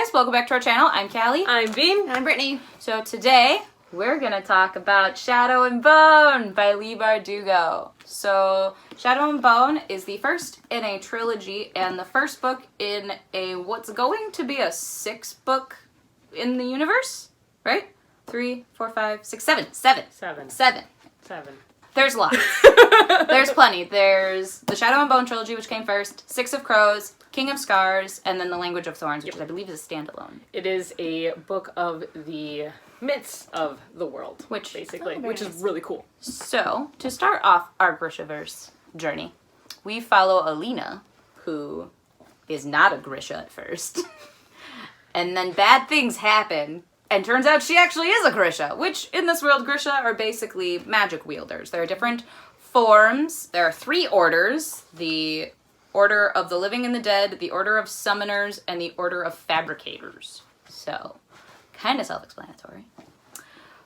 guys, welcome back to our channel. I'm Callie. I'm Bean. And I'm Brittany. So today, we're gonna talk about Shadow and Bone by Leigh Bardugo. So, Shadow and Bone is the first in a trilogy and the first book in a what's going to be a 6-book in the universe, right? 3, 4, 5, 6, 7. There's lots. There's plenty. There's the Shadow and Bone trilogy, which came first, 6 of Crows, King of Scars, and then the Language of Thorns, which I believe is a standalone. It is a book of the myths of the world, which is really cool. So, to start off our Grishaverse journey, we follow Alina, who is not a Grisha at first. And then bad things happen, and turns out she actually is a Grisha, which in this world, Grisha are basically magic wielders. There are different forms. There are 3 orders: the Order of the Living and the Dead, the Order of Summoners, and the Order of Fabricators. So, kind of self-explanatory.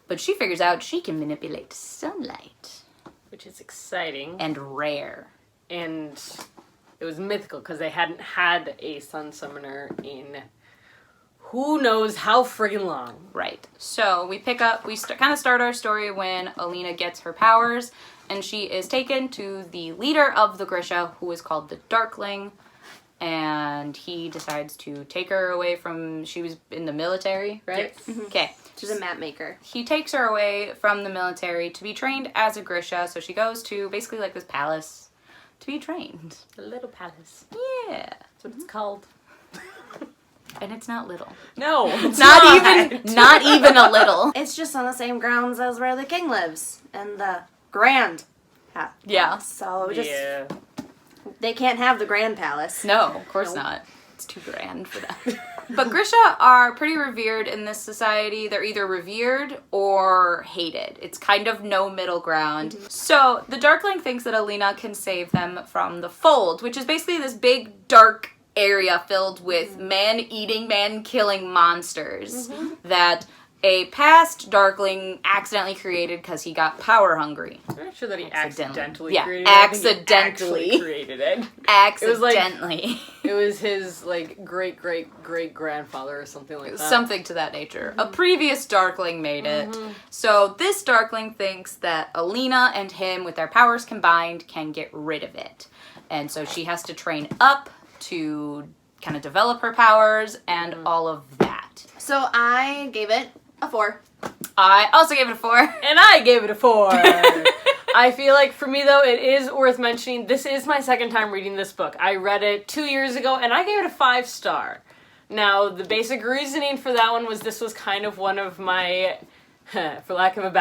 But she figures out she can manipulate sunlight. Which is exciting. And rare. And it was mythical, because they hadn't had a sun summoner in who knows how friggin' long. Right. So we kind of start our story when Alina gets her powers, and she is taken to the leader of the Grisha, who is called the Darkling, and he decides to take her away from, she was in the military, right? Yes. Mm-hmm. Okay. She's a map maker. He takes her away from the military to be trained as a Grisha, so she goes to basically like this palace to be trained. A little palace. Yeah. That's what it's called. And it's not little. No, it's not even a little. It's just on the same grounds as where the king lives, and the Grand Palace. Yeah. So they can't have the Grand Palace. No, of course not. It's too grand for that. But Grisha are pretty revered in this society. They're either revered or hated. It's kind of no middle ground. Mm-hmm. So the Darkling thinks that Alina can save them from the Fold, which is basically this big dark area filled with man-eating, man-killing monsters that a past Darkling accidentally created because he got power hungry. I'm not sure that he accidentally created it. Accidentally. He created it. Accidentally. It was his, great-great-great-grandfather or something like that. Something to that nature. A previous Darkling made it. So this Darkling thinks that Alina and him, with their powers combined, can get rid of it. And so she has to train up to kind of develop her powers and all of that. So I gave it a 4. I also gave it a 4. And I gave it a 4. I feel like for me, though, it is worth mentioning, this is my second time reading this book. I read it 2 years ago, and I gave it a 5-star. Now, the basic reasoning for that one was this was kind of one of my, for lack of a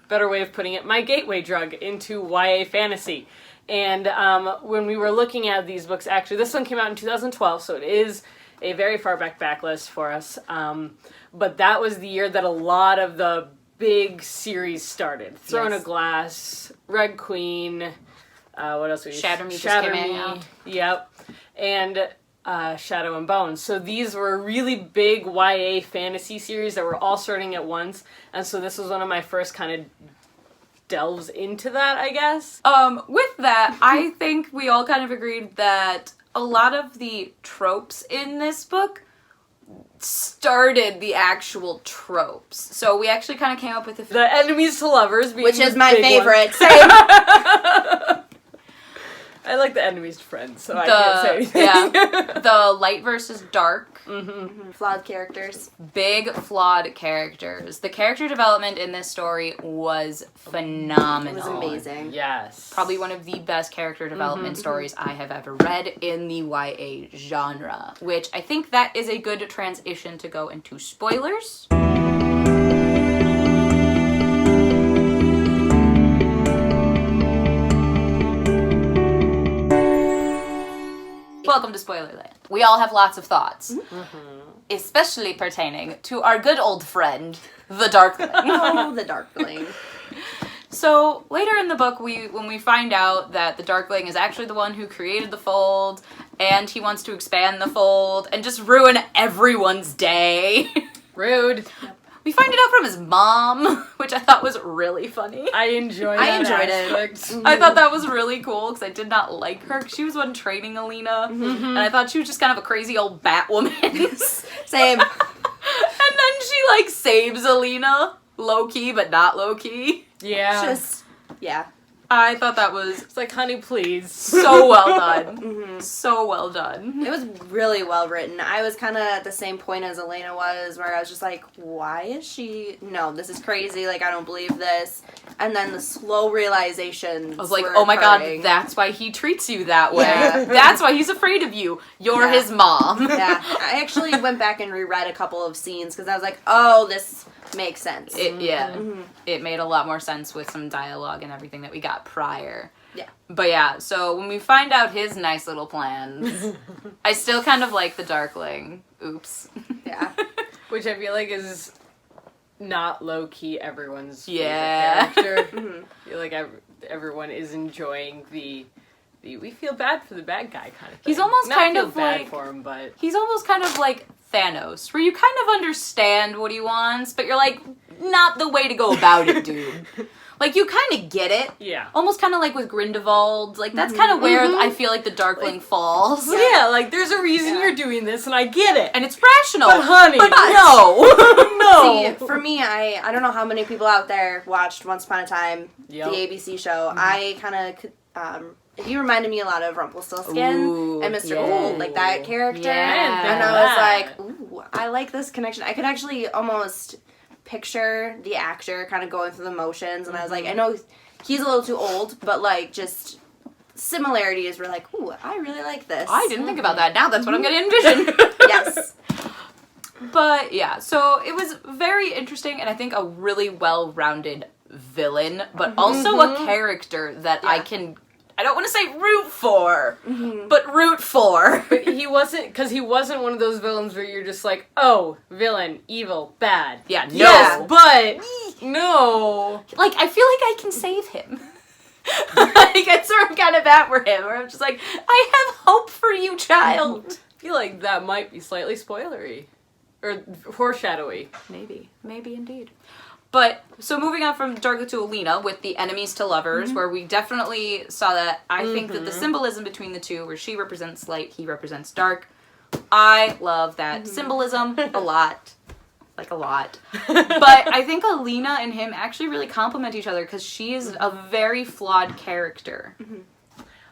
better way of putting it, my gateway drug into YA fantasy. And when we were looking at these books, actually, this one came out in 2012, so it is a very far back backlist for us. But that was the year that a lot of the big series started. Throne of Glass, Red Queen, what else? Shatter Me just came out. Yep. And Shadow and Bone. So these were really big YA fantasy series that were all starting at once. And so this was one of my first kind of delves into that, I guess. With that, I think we all kind of agreed that a lot of the tropes in this book started the actual tropes. So we actually kind of came up with the enemies to lovers, which is my favorite. Same. I like the enemies to friends, so I can't say anything. Yeah. The light versus dark. Flawed characters. Big flawed characters. The character development in this story was phenomenal. It was amazing. Yes. Probably one of the best character development stories I have ever read in the YA genre. Which I think that is a good transition to go into spoilers. Welcome to Spoilerland. We all have lots of thoughts, especially pertaining to our good old friend, the Darkling. Oh, the Darkling. So later in the book, when we find out that the Darkling is actually the one who created the Fold, and he wants to expand the Fold and just ruin everyone's day. Rude. We find it out from his mom, which I thought was really funny. I enjoyed it. I thought that was really cool because I did not like her. She was one training Alina, and I thought she was just kind of a crazy old Batwoman. Same. And then she like saves Alina, low key but not low key. Yeah. Just, yeah. I thought that was It's like, honey, please. so well done. So well done. It was really well written. I was kind of at the same point as Elena was, where I was just like, why is she... No, this is crazy. Like, I don't believe this. And then the slow realizations I was like, were oh my god, occurring. that's why he treats you that way. Yeah. That's why he's afraid of you. You're Yeah. his mom. Yeah. I actually went back and reread a couple of scenes, because I was like, oh, this makes sense. It made a lot more sense with some dialogue and everything that we got prior. Yeah. But yeah, so when we find out his nice little plans, I still kind of like the Darkling. Oops. Yeah. Which I feel like is not low-key everyone's Yeah. favorite character. I feel like everyone is enjoying the we feel bad for the bad guy kind of thing. He's almost not kind feel of bad like- for him, but He's almost kind of like Thanos, where you kind of understand what he wants, but you're like, not the way to go about it, dude. Like, you kind of get it. yeah. Almost kind of like with Grindelwald. Like, that's kind of where I feel like the Darkling falls. Yeah, like there's a reason Yeah. you're doing this, and I get it. And it's rational. But honey, But no. no. See, for me, I don't know how many people out there watched Once Upon a Time, Yep. the ABC show. I kind of, he reminded me a lot of Rumpelstiltskin Ooh, and Mr. yeah. Ooh, like that character. Yeah. And I that. was like, ooh, I like this connection. I could actually almost picture the actor kind of going through the motions, and I was like, I know he's a little too old, but like just similarities were like, ooh, I really like this. I didn't think about that. Now that's what I'm going to envision. Yes. But yeah, so it was very interesting, and I think a really well-rounded villain, but also a character that I don't want to say root for, but root for. But he wasn't one of those villains where you're just like, oh, villain, evil, bad. Yeah, no. Yes, but no. Like, I feel like I can save him. Like, that's where I'm kind of at for him, where I'm just like, I have hope for you, child. I feel like that might be slightly spoilery. Or foreshadowy. Maybe indeed. But, so moving on from Darkling to Alina with the enemies to lovers, where we definitely saw that. I think that the symbolism between the two, where she represents light, he represents dark. I love that symbolism a lot. Like, a lot. But I think Alina and him actually really complement each other, because she is a very flawed character.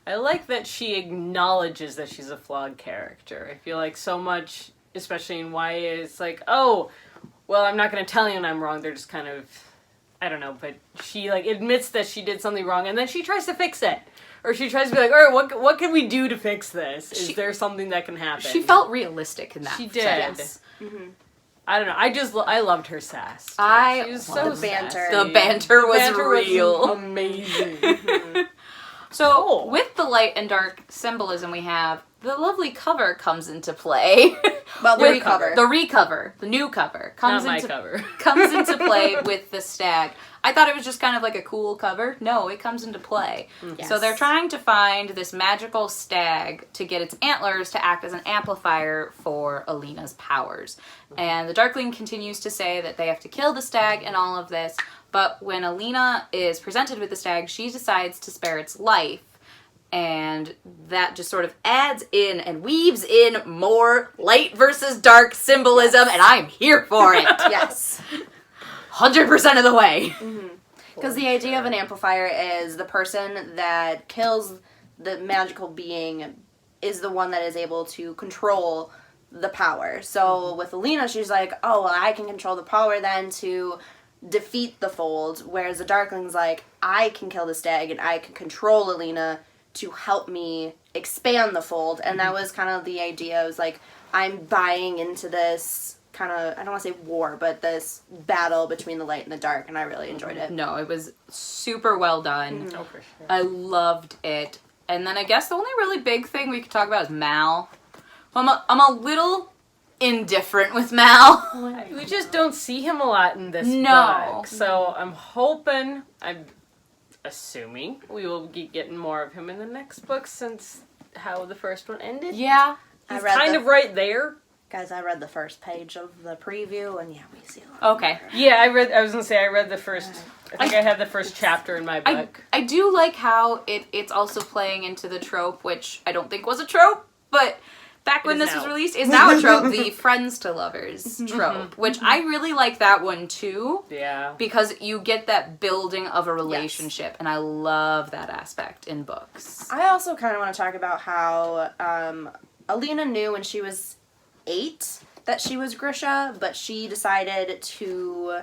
I like that she acknowledges that she's a flawed character. I feel like so much, especially in YA, it's like, oh, well, I'm not going to tell you when I'm wrong. They're just kind of, I don't know, but she, like, admits that she did something wrong, and then she tries to fix it. Or she tries to be like, all right, what can we do to fix this? Is there something that can happen? She felt realistic in that She did. sense. I don't know. I loved her sass. I She was love so the banter. sassy. The banter was banter real. amazing. So, Cool. with the light and dark symbolism we have, the lovely cover comes into play. Well, the With recover. the new cover, comes Not my into cover. comes into play with the stag. I thought it was just kind of like a cool cover. No, it comes into play. Yes. So they're trying to find this magical stag to get its antlers to act as an amplifier for Alina's powers. And the Darkling continues to say that they have to kill the stag and all of this, but when Alina is presented with the stag, she decides to spare its life. And that just sort of adds in and weaves in more light versus dark symbolism, and I'm here for it. Yes. 100% of the way. Because the idea of an amplifier is the person that kills the magical being is the one that is able to control the power. So with Alina, she's like, oh, well, I can control the power then to defeat the fold. Whereas the Darkling's like, I can kill the stag and I can control Alina to help me expand the fold. And that was kind of the idea. It was like, I'm buying into this kind of, I don't want to say war, but this battle between the light and the dark, and I really enjoyed it. No, it was super well done. Oh, for sure. I loved it. And then I guess the only really big thing we could talk about is Mal. I'm a little indifferent with Mal. We just don't see him a lot in this No. book. So I'm assuming we will be getting more of him in the next book, since how the first one ended. Yeah. I He's read kind the- of right there. Guys, I read the first page of the preview, and yeah, we see a lot. Okay. Yeah, I was gonna say I read the first. I think I had the first chapter in my book. I do like how it's also playing into the trope, which I don't think was a trope, but back when this was released, is now a trope, the friends to lovers trope, which I really like that one too. Yeah. Because you get that building of a relationship, and I love that aspect in books. I also kind of want to talk about how Alina knew when she was 8 that she was Grisha, but she decided to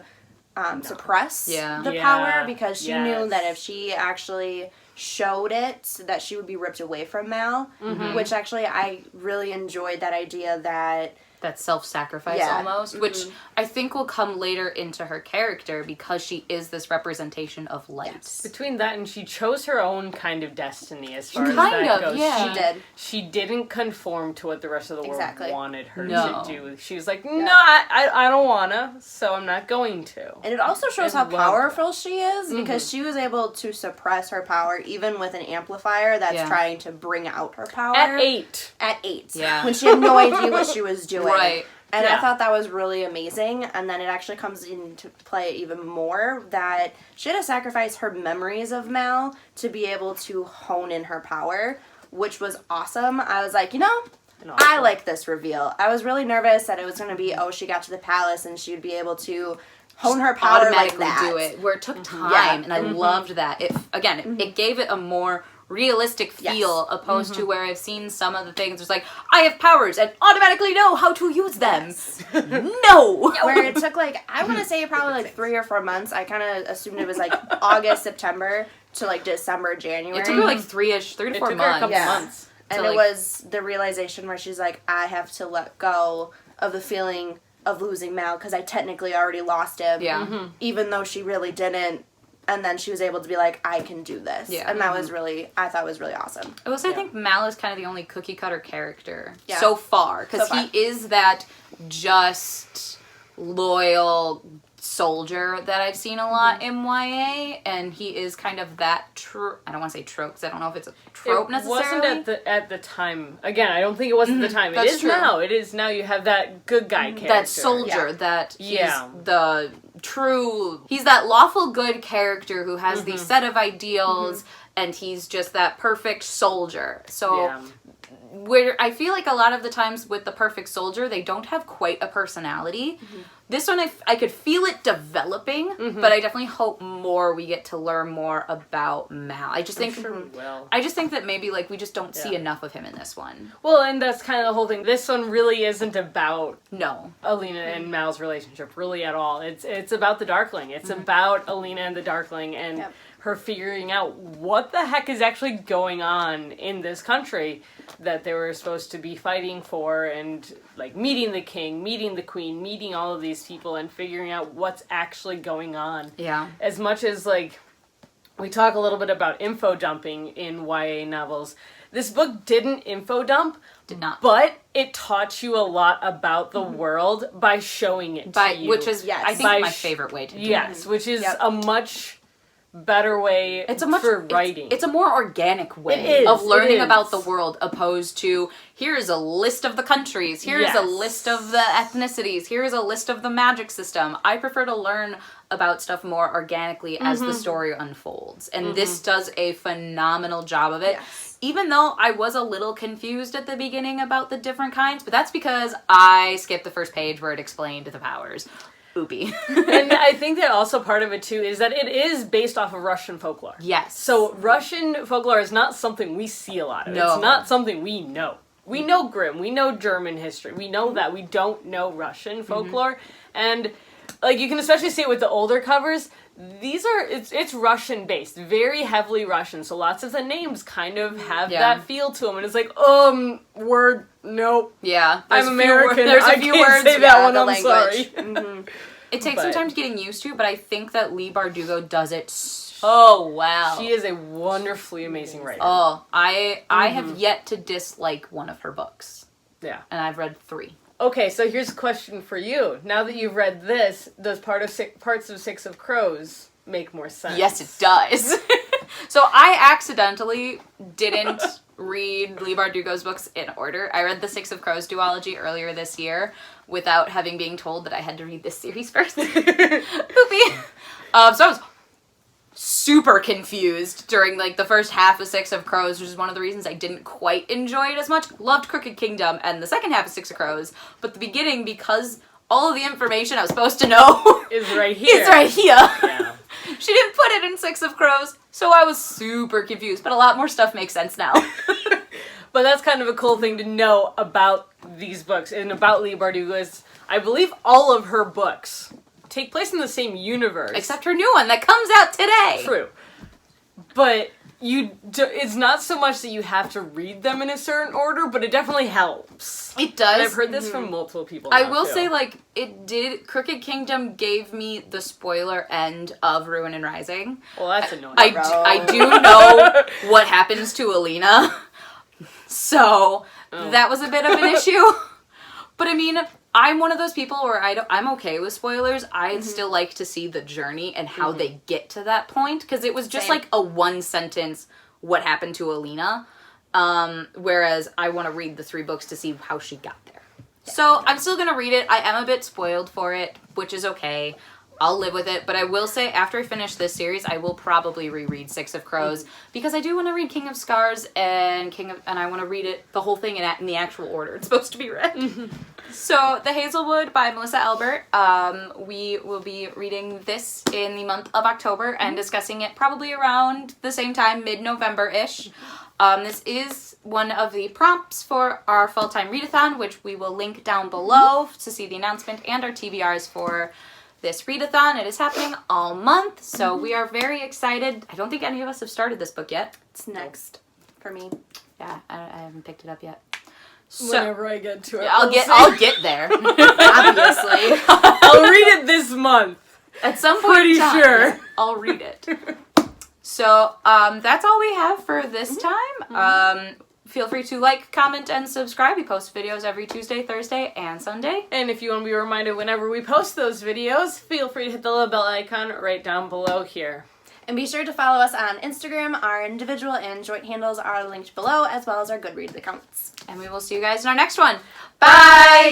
suppress the power because she knew that if she actually showed it, that she would be ripped away from Mal, which actually I really enjoyed that idea that self-sacrifice almost, which I think will come later into her character because she is this representation of light. Yes. Between that and she chose her own kind of destiny as far as Kind that of, goes. yeah. she did. She didn't conform to what the rest of the world wanted her No. to do. She was like, no, I don't wanna, so I'm not going to. And it also shows I how love powerful she is because she was able to suppress her power even with an amplifier that's trying to bring out her power. At 8. At 8. Yeah. When she had no idea what she was doing. Right. And I thought that was really amazing. And then it actually comes into play even more that she had to sacrifice her memories of Mal to be able to hone in her power, which was awesome. I was like, I like this reveal. I was really nervous that it was going to be, she got to the palace and she would be able to hone her power like that. Do it, where it took time, and I loved that. It gave it a more realistic feel opposed to where I've seen some of the things. It's like, I have powers and automatically know how to use them. No! Where it took I want to say probably 3 or 4 months. I kind of assumed it was August, September to December, January. It took her 3 to 4 It took her a months. couple months. And it was the realization where she's like, I have to let go of the feeling of losing Mal because I technically already lost him. Yeah. Even though she really didn't. And then she was able to be like, I can do this. Yeah. And that was I thought was really awesome. I think Mal is kind of the only cookie cutter character so far. Because he is that just loyal soldier that I've seen a lot in YA. And he is kind of that I don't want to say trope because I don't know if it's a trope necessarily. It wasn't at the time. Again, I don't think it was at the time. It is true. now. It is now. You have that good guy character. That soldier. That he's the true, he's that lawful good character who has the set of ideals and he's just that perfect soldier. So where I feel like a lot of the times with the perfect soldier, they don't have quite a personality. This one, I could feel it developing, but I definitely hope more we get to learn more about Mal. I just think that maybe we just don't see enough of him in this one. Well, and that's kind of the whole thing. This one really isn't about Alina and Mal's relationship really at all. It's about the Darkling. It's about Alina and the Darkling and her figuring out what the heck is actually going on in this country that they were supposed to be fighting for, and meeting the king, meeting the queen, meeting all of these people and figuring out what's actually going on. Yeah. As much as we talk a little bit about info dumping in YA novels, this book didn't info dump. Did not. But it taught you a lot about the world by showing it to you. Which is, I think, my favorite way to do it. Yes, which is a much better way for writing. It's a more organic way of learning about the world opposed to, here's a list of the countries, here's a list of the ethnicities, here's a list of the magic system. I prefer to learn about stuff more organically as the story unfolds. And this does a phenomenal job of it. Yes. Even though I was a little confused at the beginning about the different kinds, but that's because I skipped the first page where it explained the powers. Oopie. And I think that also part of it too is that it is based off of Russian folklore. Yes. So Russian folklore is not something we see a lot of. No. It's not something we know. We know Grimm, we know German history, we know that. We don't know Russian folklore. And you can especially see it with the older covers. These are, it's Russian based, very heavily Russian. So lots of the names kind of have that feel to them. And it's word, nope. Yeah. I'm American. There's I a few can't words. say that one, I'm language. sorry. It takes some time to getting used to, but I think that Leigh Bardugo does it so well. She is a wonderfully amazing writer. Oh, I have yet to dislike one of her books. Yeah. And I've read 3. Okay, so here's a question for you. Now that you've read this, does parts of Six of Crows make more sense? Yes, it does. So I accidentally didn't read Leigh Bardugo's books in order. I read the Six of Crows duology earlier this year without having being told that I had to read this series first. Poopy. So I was super confused during like the first half of Six of Crows, which is one of the reasons I didn't quite enjoy it as much. Loved Crooked Kingdom and the second half of Six of Crows, but the beginning, because all of the information I was supposed to know Is right here. is right here. Yeah. She didn't put it in Six of Crows, so I was super confused, but a lot more stuff makes sense now. But that's kind of a cool thing to know about these books and about Leigh Bardugo is, I believe all of her books take place in the same universe. Except her new one that comes out today. True. But it's not so much that you have to read them in a certain order, but it definitely helps. It does. And I've heard this from multiple people I now, will too. say, like, Crooked Kingdom gave me the spoiler end of Ruin and Rising. Well, that's annoying. I do know what happens to Alina, so that was a bit of an issue. But I mean, I'm one of those people where I'm okay with spoilers. I'd still like to see the journey and how they get to that point, because it was just Same. like a one sentence what happened to Alina, whereas I want to read the 3 books to see how she got there. So I'm still gonna read it. I am a bit spoiled for it, which is okay. I'll live with it, but I will say after I finish this series, I will probably reread Six of Crows because I do want to read King of Scars and I want to read it the whole thing in the actual order it's supposed to be read. So, The Hazelwood by Melissa Albert. We will be reading this in the month of October and discussing it probably around the same time, mid-November-ish. This is one of the prompts for our full-time readathon, which we will link down below to see the announcement and our TBRs for this readathon. It is happening all month, so we are very excited. I don't think any of us have started this book yet. It's next for me. Yeah, I haven't picked it up yet. So Whenever I get to it, I'll we'll see. I'll get there. Obviously. I'll read it this month. At some point Pretty in time, sure. I'll read it. So, that's all we have for this time. Feel free to like, comment, and subscribe. We post videos every Tuesday, Thursday, and Sunday. And if you want to be reminded whenever we post those videos, feel free to hit the little bell icon right down below here. And be sure to follow us on Instagram. Our individual and joint handles are linked below, as well as our Goodreads accounts. And we will see you guys in our next one. Bye!